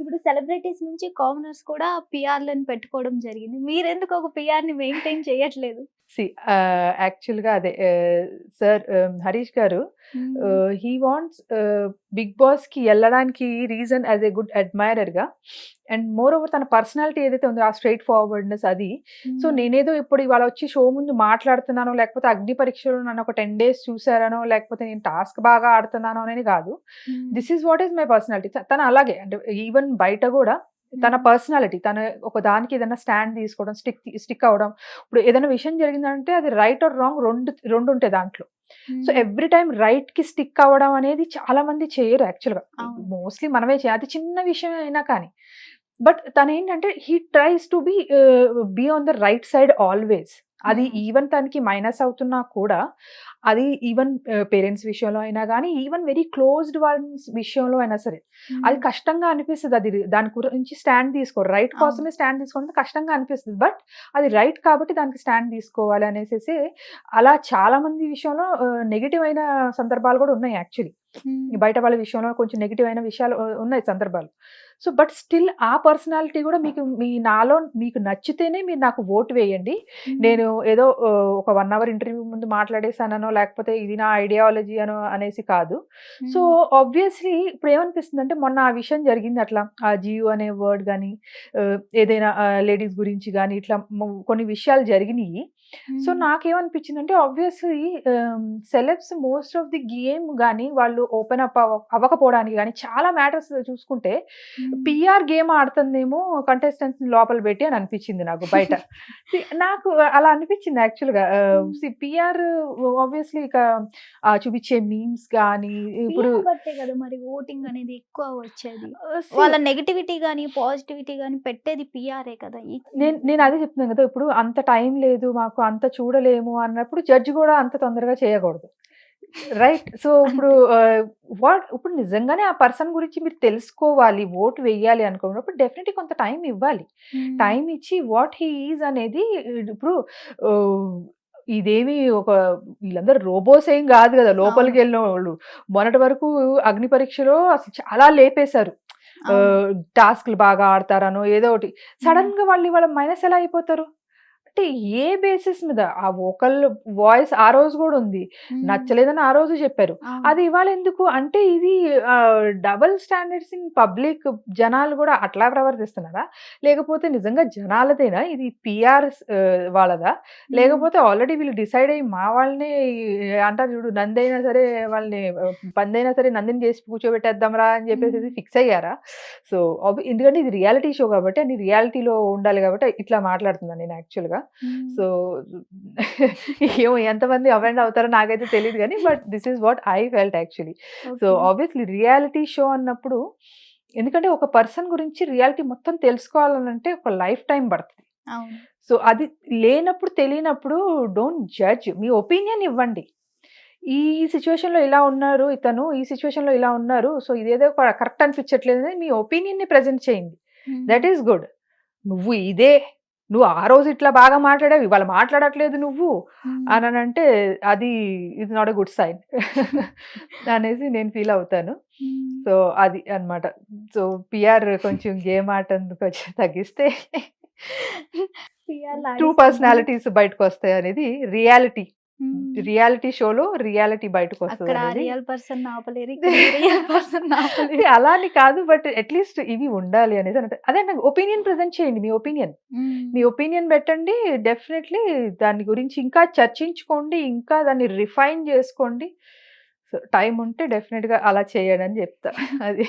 ఇప్పుడు సెలబ్రిటీస్ నుంచి కామనర్స్ కూడా పీఆర్‌లని పెట్టుకోవడం జరిగింది. మీరెందుకు ఒక పీఆర్‌ని మెయింటైన్ చేయట్లేదు? సి యాక్చువల్‌గా అదే సార్ హరీష్ గారు హ్మ్. హీ వాంట్స్ బిగ్ బాస్‌కి ఎళ్ళడానికి రీజన్ యాస్ ఎ గుడ్ అడ్మైరర్‌గా అండ్ మోర్ ఓవర్ తన పర్సనాలిటీ ఏదైతే ఉందో ఆ స్ట్రెయిట్ ఫార్వర్డ్‌నెస్ అది. సో, హ్మ్. నేనేదో ఇప్పుడు ఇవాళ వచ్చి షో ముందు మాట్లాడుతున్నానో, లేకపోతే అగ్ని పరీక్షలో నన్ను ఒక 10 డేస్ చూసారనో, లేకపోతే నేను టాస్క్ బాగా ఆడుతున్నానో అనేది కాదు. హ్మ్. This is what is my personality. తను అలాగే అంటే ఈవెన్ బయట గూడా తన హ్మ్. పర్సనాలిటీ తను ఒక దానికి ఏదైనా స్టాండ్ తీసుకోవడం, స్టిక్ అవ్వడం. ఇప్పుడు ఏదైనా విషయం జరిగిందంటే అది రైట్ ఆర్ రాంగ్ 2 ఉంటాయి దాంట్లో. సో, హ్మ్. ఎవ్రీ టైమ్ రైట్‌కి స్టిక్ అవ్వడం అనేది చాలా మంది చేయరు యాక్చువల్‌గా. అవును. మోస్ట్‌లీ మనమే అది చిన్న విషయమే అయినా కానీ. బట్ తనేంటంటే he tries to be on the right side always. అది హ్మ్. ఈవెన్ తనకి మైనస్ అవుతున్నా కూడా, అది ఈవెన్ పేరెంట్స్ విషయంలో అయినా గానీ, ఈవెన్ వెరీ క్లోజ్డ్ వన్స్ విషయంలో అయినా సరే, అది హ్మ్. కష్టంగా అనిపిస్తది. దాని గురించి స్టాండ్ తీసుకోరు. రైట్ అవును. కోసమే స్టాండ్ తీసుకోవడం కష్టంగా అనిపిస్తది. బట్ అది రైట్ కాబట్టి దానికి స్టాండ్ తీసుకోవాలి అనేసేసి అలా చాలా మంది విషయంలో నెగెటివ్ అయిన సందర్భాలు కూడా ఉన్నాయి యాక్చువల్లీ. హ్మ్. బయట వాళ్ళ విషయంలో కొంచెం నెగెటివ్ అయిన విషయాలు ఉన్నాయి సందర్భాలు. సో, బట్ స్టిల్ ఆ పర్సనాలిటీ గూడా నాలో మీకు నచ్చితేనే మీరు నాకు ఓటు వేయండి. హ్మ్. నేను ఏదో ఒక 1 అవర్ ఇంటర్వ్యూ ముందు మాట్లాడేసాననో, లేకపోతే ఇది నా ఐడియాలజీ అనో అనేసి కాదు. సో, హ్మ్. ఆబ్వియస్‌లీ ఇప్పుడేమనిపిస్తుందంటే మొన్న ఆ విషయం జరిగింది అట్లా. ఆ జియో అనే వర్డ్ గాని, ఏదైనా లేడీస్ గురించి గాని ఇట్లా కొన్ని విషయాలు జరిగినియి. So, hmm. నాకేమనిపించిందంటే obviously celebs most of the game గాని వాళ్ళు ఓపెన్ అప్ అవ్వకపోవడానికి గాని చాలా మ్యాటర్స్ చూసుకుంటే హ్మ్. పీఆర్ గేమ్ ఆడుతుందేమో కంటెస్టెంట్స్‌ని లోపల పెట్టి అని అనిపించింది నాకు బయట. నాకు అలా అనిపించింది యాక్చువల్‌గా. హ్మ్. పీఆర్ ఆబ్వియస్‌లీ ఇక చూపించే మీమ్స్ గాని ఇప్పుడు పీఆర్ బట్టే కదా మరి ఓటింగ్ అనేది ఎక్కువ వచ్చేది. ఆహ్, సీ వాళ్ళ నెగటివిటీ గాని, పాజిటివిటీ గాని పెట్టేది పీఆరే కదా! నేను అదే చెప్తున్నాను కదా! ఇప్పుడు అంత టైం లేదు మాకు అంత చూడలేము అన్నప్పుడు జడ్జ్ కూడా అంత తొందరగా చేయకూడదు. రైట్. సో, ఇప్పుడు అంతే. ఇప్పుడు నిజంగానే ఆ పర్సన్ గురించి మీరు తెలుసుకోవాలి, ఓట్ వేయాలి అనుకున్నప్పుడు డెఫినెట్‌లీ కొంత టైం ఇవ్వాలి. హ్మ్. టైం ఇచ్చి వాట్ హి ఈజ్ అనేది ఇప్పుడు ఆహ్, ఇదేమి వీళ్ళందరూ రోబోస్ ఏం గాదు గదా! అవును. లోపలికెళ్ళినోళ్ళు. మొన్నటి వరకు అగ్ని పరీక్షలో అసలు చాలా లేపేశారు. అవును. ఆహ్, టాస్క్‌లు బాగా ఆడతారనో ఏదో ఒకటి. హ్మ్. సడెన్‌గా వాళ్ళు ఇవాళ మైనస్ ఎలా అయిపోతారు? అంటే ఏ బేసిస్ మీద? ఆ వోకల్ వాయిస్ ఆ రోజు గూడా ఉంది. హ్మ్. నచ్చలేదని ఆ రోజు జెప్పారు. అవును. అది ఇవాళ ఎందుకు? అంటే ఇది డబుల్ స్టాండర్డ్స్ ఇన్ పబ్లిక్ జనాలు గూడా అట్లా ప్రవర్తిస్తున్నారా? లేకపోతే నిజంగా జనాలదేనా? ఇది పీఆర్స్ వాళ్ళదా? హ్మ్. లేకపోతే ఆల్రెడీ వీళ్ళు డిసైడ్ అయ్యి మా వాళ్ళనే అంటారు జూడు నందైనా సరే వాళ్ళని పందైనా సరే నందిని జేసి కూర్చోబెట్టేద్దాంరా అని హ్మ్. జెప్పేసేసి ఫిక్స్ అయ్యారా? సో, ఎందుకంటే ఇది రియాలిటీ షో గాబట్టి అన్ని రియాలిటీలో ఉండాలి గాబట్టి ఇట్లా మాట్లాడుతున్నాను నేను యాక్చువల్‌గా. హ్మ్. సో, ఏమో ఎంతమంది అఫెండ్ అవుతారో నాకైతే తెలీదు గానీ, but this is what I felt actually. So, okay. Obviously reality show అన్నప్పుడు ఎందుకంటే ఒక పర్సన్ గురించి రియాలిటీ మొత్తం తెలుసుకోవాలనంటే ఒక లైఫ్ టైమ్ పడతది. అవును. సో, అది లేనప్పుడు తెలియనప్పుడు డోంట్ జడ్జ్. మీ ఒపీనియన్ ఇవ్వండి. ఈ సిట్యుయేషన్‌లో ఇలా ఉన్నారు ఇతను, ఈ సిట్యుయేషన్‌లో ఇలా ఉన్నారు. సో, ఇదేదో కరెక్ట్ అనిపించట్లేదని మీ ఒపీనియన్‌ని ప్రెజెంట్ చేయండి. హ్మ్. That is good. నువ్వు ఇదే, నువ్వు ఆ రోజు ఇట్లా బాగా మాట్లాడావు, ఇవాళ మాట్లాడట్లేదు నువ్వు హ్మ్. అననంటే అది is not a good sign అనేసి నేను ఫీల్ అవుతాను. హ్మ్. సో, అది అన్నమాట. సో, పీఆర్ కొంచెం గేమ్ ఆటను కొంచెం తగ్గిస్తే పీఆర్‌లు ట్రూ ఆడిస్తున్నారా? పర్సనాలిటీస్ బయటకొస్తాయనేది రియాలిటీ. హ్మ్. రియాలిటీ షోలో రియాలిటీ అక్కడ ఆ బయటకొస్తదనేది రియల్ పర్సన్‌ని ఆపలేరు. ఇక్కడ ఈ రియల్ పర్సన్‌ని ఆపలేరు. అలా అని కాదు. బట్ అట్‌లీస్ట్ ఇవి ఉండాలి అనేది అదే నాకు ఒపీనియన్ ప్రెజెంట్ చేయండి. మీ ఒపీనియన్. హ్మ్. మీ ఒపీనియన్ పెట్టండి. డెఫినైట్‌లీ దాని గురించి ఇంకా చర్చించుకోండి. ఇంకా దాన్ని రిఫైన్ జేసుకోండి. సో, టైమ్ ఉంటే డెఫినిట్‌గా అలా చేయండని జెప్తా. అది.